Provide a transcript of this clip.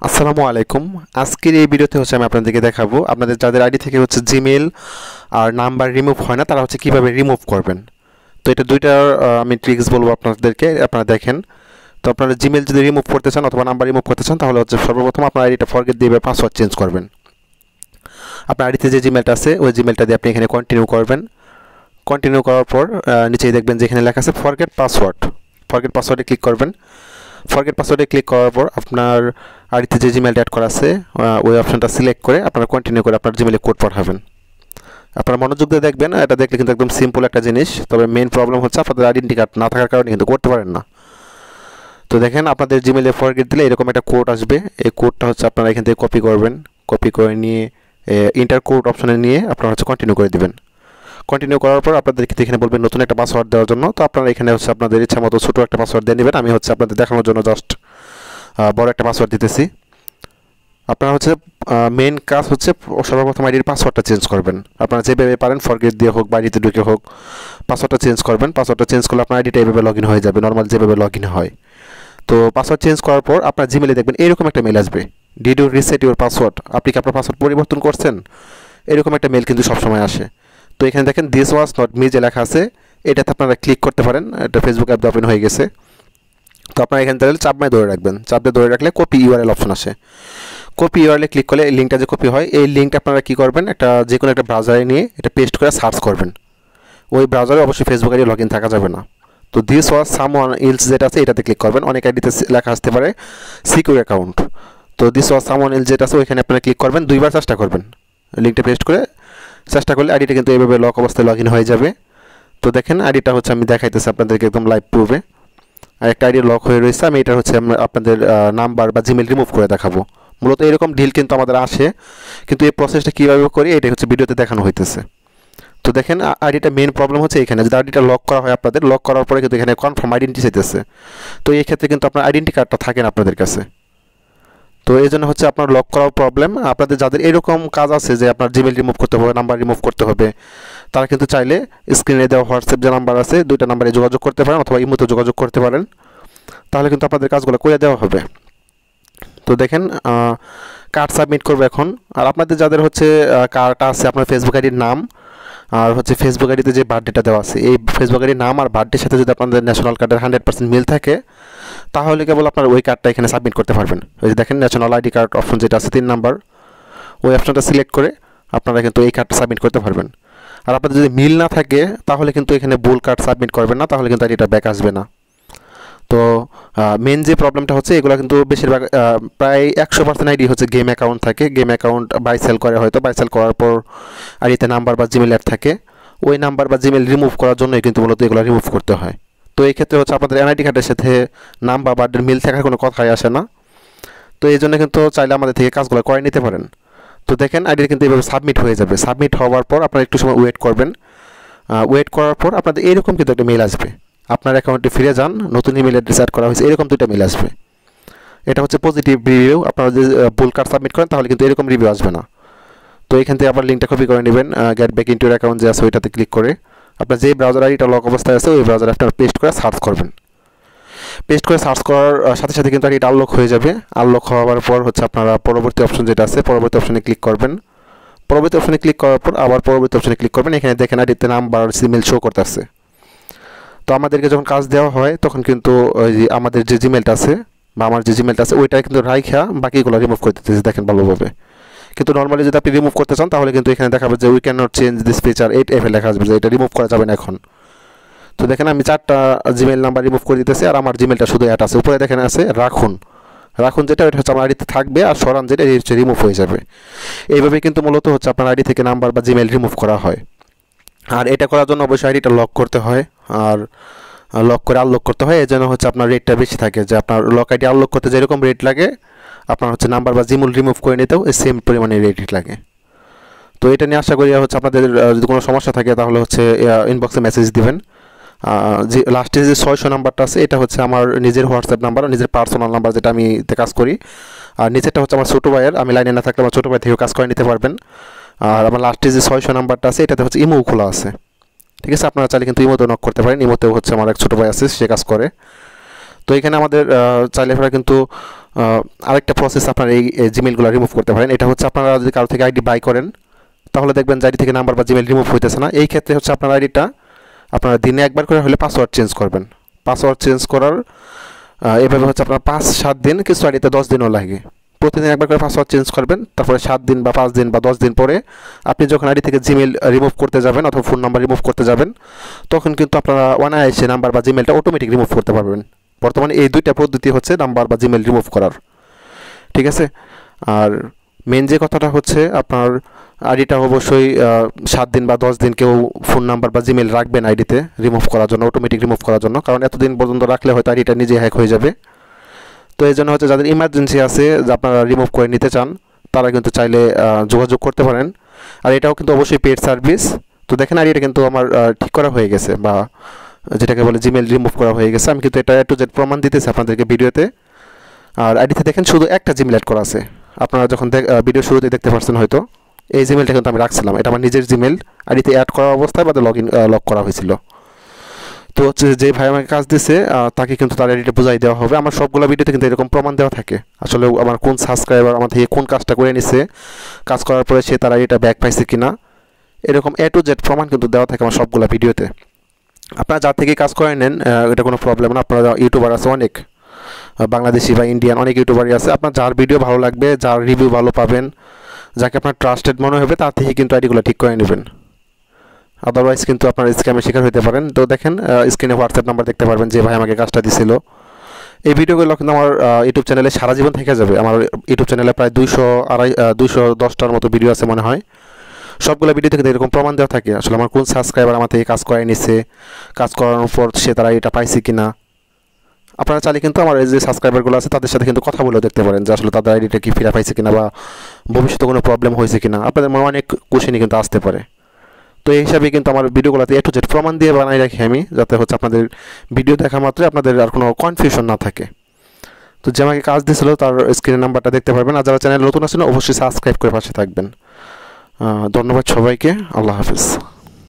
আসসালামু আলাইকুম। আজকের এই ভিডিওতে আমি আপনাদেরকে দেখাবো আপনাদের যাদের আইডি থেকে জিমেইল আর নাম্বার রিমুভ হয় না তারা কিভাবে রিমুভ করবেন। তো এটা দুইটা আমি ট্রিক্স বলবো আপনাদেরকে, আপনারা দেখেন। তো আপনারা জিমেইল যদি রিমুভ করতে চান অথবা নাম্বার রিমুভ করতে চান তাহলে সর্বপ্রথম আপনার আইডিটা ফরগেট দিয়ে পাসওয়ার্ড চেঞ্জ করবেন। আপনার আইডিতে যে জিমেইলটা আছে ওই জিমেইলটা দিয়ে আপনি এখানে কন্টিনিউ করবেন। কন্টিনিউ করার পর নিচেই দেখবেন যে এখানে লেখা আছে ফরগেট পাসওয়ার্ড। ফরগেট পাসওয়ার্ডে ক্লিক করবেন। ফরগেট পাসওয়ার্ডে ক্লিক করার পর আপনার আইডিতে যে জিমেইলটা অ্যাড করা আছে ওই অপশনটা সিলেক্ট করে আপনারা কন্টিনিউ করে আপনার জিমেইলে কোড পাঠাবেন। আপনারা মনোযোগ দিয়ে দেখবেন, এটা দেখলে কিন্তু একদম সিম্পল একটা জিনিস। তবে মেইন প্রবলেম হচ্ছে আপনাদের আইডেন্টি কার্ড না থাকার কারণে কিন্তু করতে পারেন না। তো দেখেন আপনাদের জিমেইলে ফরগেট দিলে এরকম একটা কোড আসবে। এই কোডটা আপনারা এখান থেকে কপি করবেন। কপি করে নিয়ে ইন্টার কোড অপশনে নিয়ে আপনারা কন্টিনিউ করে দিবেন। কন্টিনিউ করার পর আপনাদেরকে এখানে বলবেন নতুন একটা পাসওয়ার্ড দেওয়ার জন্য। তো আপনারা এখানে আপনাদের ইচ্ছা মতো ছোটো একটা পাসওয়ার্ড দিয়ে নেবেন। আমি আপনাদের দেখানোর জন্য জাস্ট বড় একটা পাসওয়ার্ড দিতেছি। আপনারা মেইন কাজ সর্বপ্রথম আইডির পাসওয়ার্ডটা চেঞ্জ করবেন। আপনারা যেভাবে পারেন ফরগেট দিয়ে হোক বা আইডিতে ঢুকে হোক পাসওয়ার্ডটা চেঞ্জ করবেন। পাসওয়ার্ডটা চেঞ্জ করলে আপনার আইডিটা এভাবে লগ ইন হয়ে যাবে, নর্মাল যেভাবে লগ ইন হয়। তো পাসওয়ার্ড চেঞ্জ করার পর আপনার জিমেইলে দেখবেন এরকম একটা মেল আসবে, did you reset your password. আপনি কি আপনার পাসওয়ার্ড পরিবর্তন করছেন? এরকম একটা মেল কিন্তু সবসময় আসে। তো এখানে দেখেন দিস ওয়াজ নট মি যে লেখা আছে এটাতে আপনারা ক্লিক করতে পারেন। এটা ফেসবুক অ্যাপ ওপেন হয়ে গেছে। তো আপনারা এখানে তাহলে চাপ দিয়ে ধরে রাখবেন। চাপ দিয়ে ধরে রাখলে কপি ইউআরএল অপশন আসে। কপি ইউআরএলে ক্লিক করলে এই লিঙ্কটা যে কপি হয় এই লিঙ্কটা আপনারা কী করবেন, যে কোনো একটা ব্রাউজারে নিয়ে এটা পেস্ট করে সার্চ করবেন। ওই ব্রাউজারে অবশ্যই ফেসবুক আইডি লগ ইন থাকা যাবে না। তো দিস ওয়াজ সামওয়ান এলস যেটা আছে এটাতে ক্লিক করবেন। অনেক আইডিতে লেখা আসতে পারে সিকিউর অ্যাকাউন্ট। তো দিস ওয়াজ সামওয়ান এলস যেটা আছে ওইখানে আপনারা ক্লিক করবেন, দুইবার চেষ্টা করবেন। লিঙ্কটা পেস্ট করে চেষ্টা করলে আইডিটা কিন্তু এইভাবে লক অবস্থায় লগ ইন হয়ে যাবে। তো দেখেন আইডিটা আমি দেখাইতেছি আপনাদেরকে একদম লাইভ প্রুফে। আর একটা আইডি লক হয়ে রয়েছে। আমি এটা আপনাদের নাম্বার বা জিমেইল রিমুভ করে দেখাবো। মূলত এরকম ডিল কিন্তু আমাদের আসে, কিন্তু এই প্রসেসটা কীভাবে করি এটা ভিডিওতে দেখানো হইতেছে। তো দেখেন আইডিটা মেইন প্রবলেম এখানে যদি আইডিটা লক করা হয় আপনাদের, লক করার পরে কিন্তু এখানে কনফার্ম আইডেন্টি চাইতেছে। তো এই ক্ষেত্রে কিন্তু আপনার আইডেন্টি কার্ডটা থাকে না আপনাদের কাছে। তো এই জন্য আপনার লক করাও প্রবলেম। আপনাদের যাদের এরকম কাজ আছে যে আপনার জিমেইল রিমুভ করতে হবে, নাম্বার রিমুভ করতে হবে, তারা কিন্তু চাইলে স্ক্রিনে দেওয়া হোয়াটসঅ্যাপ যে নাম্বার আছে দুইটা নাম্বারে যোগাযোগ করতে পারেন অথবা ইমোতে যোগাযোগ করতে পারেন। তাহলে কিন্তু আপনাদের কাজগুলো করে দেওয়া হবে। তো দেখেন কার্ড সাবমিট করবে এখন। আর আপনাদের যাদের কার্ডটা আছে আপনার ফেসবুক আইডির নাম আর ফেসবুক আইডিতে যে বার্থডেটা দেওয়া আছে এই ফেসবুক আইডির নাম আর বার্থডের সাথে যদি আপনাদের ন্যাশনাল কার্ডের 100% মিল থাকে তাহলে কেবল আপনার ওই কার্ডটা এখানে সাবমিট করতে পারবেন। ওই যে দেখেন ন্যাশনাল আইডি কার্ড অপশন যেটা আছে 3 নাম্বার, ওই অপশনটা সিলেক্ট করে আপনারা কিন্তু এই কার্ডটা সাবমিট করতে পারবেন। আর আপনাদের যদি মিল না থাকে তাহলে কিন্তু এখানে ভুল কার্ড সাবমিট করবেন না, তাহলে কিন্তু আইডিটা ব্যাক আসবে না। তো মেন যে প্রবলেমটা এগুলো কিন্তু বেশিরভাগ প্রায় 100% আইডি গেম অ্যাকাউন্ট থাকে। গেম অ্যাকাউন্ট বাই সেল করে, হয়তো বাই সেল করার পর আইডিতে নাম্বার বা জিমেল অ্যাড থাকে। ওই নাম্বার বা জিমেল রিমুভ করার জন্যই কিন্তু মূলত এগুলো রিমুভ করতে হয়। তো এই ক্ষেত্রে আপনাদের এনআইডি কার্ডের সাথে নাম বা বার্থডের মিল থাকার কোনো কথাই আসে না। তো এই জন্য কিন্তু চাইলে আমাদের থেকে কাজগুলো করে নিতে পারেন। তো দেখেন আইডিটা কিন্তু এইভাবে সাবমিট হয়ে যাবে। সাবমিট হওয়ার পর আপনারা একটু সময় ওয়েট করবেন। ওয়েট করার পর আপনাদের এরকম কিন্তু একটা মেল আসবে, আপনার অ্যাকাউন্টে ফিরে যান, নতুন ইমেল অ্যাড্রেস অ্যাড করা হয়েছে, এরকম দুইটা মেল আসবে। এটা পজিটিভ রিভিউ। আপনারা যদি ভুল কার্ড সাবমিট করেন তাহলে কিন্তু এরকম রিভিউ আসবে না। তো এখান থেকে আবার লিঙ্কটা কপি করে নেবেন। Get back into your account যে আছে ওইটাতে ক্লিক করে আপনার যে ব্রাউজার আইডিটা লক অবস্থায় আছে ওই ব্রাউজারে আপনারা পেস্ট করে সার্চ করবেন। পেস্ট করে সার্চ করার সাথে সাথে কিন্তু আইডিটা আনলক হয়ে যাবে। আনলক হওয়ার পর আপনারা পরবর্তী অপশন যেটা আছে পরবর্তী অপশনে ক্লিক করবেন। পরবর্তী অপশনে ক্লিক করার পর আবার পরবর্তী অপশনে ক্লিক করবেন। এখানে দেখেন আইডিতে নাম্বার জিমেল শো করতেছে। তো আমাদেরকে যখন কাজ দেওয়া হয় তখন কিন্তু ওই আমাদের যে জিমেলটা আছে বা আমার যে জিমেলটা আছে ওইটা কিন্তু রাইখা বাকিগুলো রিমুভ করে দিতেছে দেখেন ভালোভাবে। কিন্তু নর্মালি যদি আপনি রিমুভ করতে চান তাহলে কিন্তু এখানে দেখাবে যে we can not change this feature 8F লেখা আসবে যে এটা রিমুভ করা যাবে না এখন। তো দেখেন আমি 4টা জিমেল নাম্বার রিমুভ করে দিতেছি আর আমার জিমেলটা শুধু অ্যাড আছে। উপরে দেখেন আছে রাখুন। রাখুন যেটা ওইটা আমার আইডিতে থাকবে আর সরান যেটা রিমুভ হয়ে যাবে। এইভাবে কিন্তু মূলত আপনার আইডি থেকে নাম্বার বা জিমেল রিমুভ করা হয়। আর এটা করার জন্য অবশ্যই আইডিটা লক করতে হয় আর লক করে আনলক করতে হয়। এই জন্য আপনার রেটটা বেশি থাকে, যে আপনার লক আইডি আনলক করতে যেরকম রেট লাগে আপনার নাম্বার বা জিমেল রিমুভ করে নিতেও এই সেম পরিমাণে রেট লাগে। তো এটা নিয়ে আশা করি আপনাদের যদি কোনো সমস্যা থাকে তাহলে ইনবক্সে মেসেজ দিবেন। যে লাস্টে যে 600 নাম্বারটা আছে এটা আমার নিজের হোয়াটসঅ্যাপ নাম্বার, নিজের পার্সোনাল নাম্বার যেটা আমি কাজ করি। আর নিচেরটা আমার ছোটো ভাইয়ের, আমি লাইনে না থাকলে আমার ছোটো ভাই থেকেও কাজ করে নিতে পারবেন। আর আমার লাস্টে যে 600 নাম্বারটা আছে এটাতে ইমো খোলা আছে। ঠিক আছে, আপনারা চাইলে কিন্তু ইমোতেও নক করতে পারেন। ইমোতেও আমার এক ছোটো ভাই আছে, সে কাজ করে। তো এখানে আমাদের চাইলে আপনারা কিন্তু আরেকটা প্রসেস আপনার এই জিমেলগুলো রিমুভ করতে পারেন। এটা হচ্ছে আপনারা যদি কারো থেকে আইডি বাই করেন তাহলে দেখবেন যে আইডি থেকে নাম্বার বা জিমেল রিমুভ হইতেছে না। এই ক্ষেত্রে হচ্ছে আপনার আইডিটা আপনারা দিনে একবার করে হলে পাসওয়ার্ড চেঞ্জ করবেন। পাসওয়ার্ড চেঞ্জ করার এভাবে হচ্ছে আপনার 5-7 দিন, কিছু আইডিতে 10 দিনও লাগে। প্রতিদিন একবার করে পাসওয়ার্ড চেঞ্জ করবেন, তারপরে 7 দিন বা 5 দিন বা 10 দিন পরে আপনি যখন আইডি থেকে জিমেল রিমুভ করতে যাবেন অথবা ফোন নাম্বার রিমুভ করতে যাবেন তখন কিন্তু আপনারা অনায়াসে নাম্বার বা জিমেলটা অটোমেটিক রিমুভ করতে পারবেন। বর্তমানে এই দুইটা পদ্ধতি হচ্ছে নাম্বার বা জিমেল রিমুভ করার, ঠিক আছে। আর মেন যে কথাটা হচ্ছে আপনার আইডিটা অবশ্যই 7 দিন বা 10 দিন কেউ ফোন নাম্বার বা জিমেল রাখবেন আইডিতে রিমুভ করার জন্য, অটোমেটিক রিমুভ করার জন্য, কারণ এতদিন পর্যন্ত রাখলে হয়তো আইডিটা নিজে হ্যাক হয়ে যাবে। তো এই জন্য হচ্ছে যাদের ইমার্জেন্সি আছে যে আপনারা রিমুভ করে নিতে চান তারা কিন্তু চাইলে যোগাযোগ করতে পারেন। আর এটাও কিন্তু অবশ্যই পেড সার্ভিস। তো দেখেন আইডিটা কিন্তু আমার ঠিক করা হয়ে গেছে, বা যেটাকে বলে জিমেল রিমুভ করা হয়ে গেছে। আমি কিন্তু এটা A to Z প্রমাণ দিতেছি আপনাদেরকে ভিডিওতে। আর আইডিতে দেখেন শুধু একটা জিমেল অ্যাড করা আছে, আপনারা যখন ভিডিও শুরুতে দেখতে পাচ্ছেন হয়তো এই জিমেলটা কিন্তু আমি রাখছিলাম, এটা আমার নিজের জিমেল, আইডিতে অ্যাড করা অবস্থায় বাদে লক করা হয়েছিল। তো হচ্ছে যে ভাই আমাকে কাজ দিছে তাকে কিন্তু তার আইডিটা বুঝাই দেওয়া হবে। আমার সবগুলো ভিডিওতে কিন্তু এরকম প্রমাণ দেওয়া থাকে আসলে আমার কোন সাবস্ক্রাইবার আমার থেকে কোন কাজটা করে নিছে, কাজ করার পরে সে তার আইডিটা ব্যাক পাইছে কিনা, এরকম A to Z প্রমাণ কিন্তু দেওয়া থাকে আমার সবগুলো ভিডিওতে। আপনারা যার থেকে কাজ করে নেন এটা কোনো প্রবলেম না। আপনারা ইউটিউবার আছে অনেক, বাংলাদেশি বা ইন্ডিয়ান অনেক ইউটিউবারই আছে, আপনার যার ভিডিও ভালো লাগবে, যার রিভিউ ভালো পাবেন, যাকে আপনার ট্রাস্টেড মনে হবে তার থেকে কিন্তু আইডিগুলো ঠিক করে নেবেন। আদারওয়াইজ কিন্তু আপনার স্ক্যামের শিকার হতে পারেন। তো দেখেন স্ক্রিনে হোয়াটসঅ্যাপ নাম্বার দেখতে পারবেন যে ভাই আমাকে কাজটা দিছিল। এই ভিডিওগুলো কিন্তু আমার ইউটিউব চ্যানেলে সারা জীবন থেকে যাবে। আমার ইউটিউব চ্যানেলে প্রায় 210টার মতো ভিডিও আছে মনে হয়। সবগুলো ভিডিওতে কিন্তু এরকম প্রমাণ দেওয়া থাকে আসলে আমার কোন সাবস্ক্রাইবার আমার থেকে কাজ করাই নিছে, কাজ করানোর পর সে তারা এটা পাইছে কিনা। আপনারা চাইলে কিন্তু আমার এই যে সাবস্ক্রাইবারগুলো আছে তাদের সাথে কিন্তু কথা বলেও দেখতে পারেন যে আসলে তাদের আইডিটা কি ফিরে পাইছে কিনা বা ভবিষ্যতে কোনো প্রবলেম হয়েছে কিনা। আপনাদের মনে অনেক কোশ্চেনই কিন্তু আসতে পারে। তো এই হিসাবে কিন্তু আমার ভিডিওগুলোতে A to Z প্রমাণ দিয়ে বানাই রাখি আমি, যাতে হচ্ছে আপনাদের ভিডিও দেখা মাত্রই আপনাদের আর কোনো কনফিউশন না থাকে। তো যে আমাকে কাজ দিয়েছিল তার স্ক্রিনের নাম্বারটা দেখতে পারবেন। আর যারা চ্যানেল নতুন আছেন অবশ্যই সাবস্ক্রাইব করে পাশে থাকবেন। ধন্যবাদ সবাইকে, আল্লাহ হাফিজ।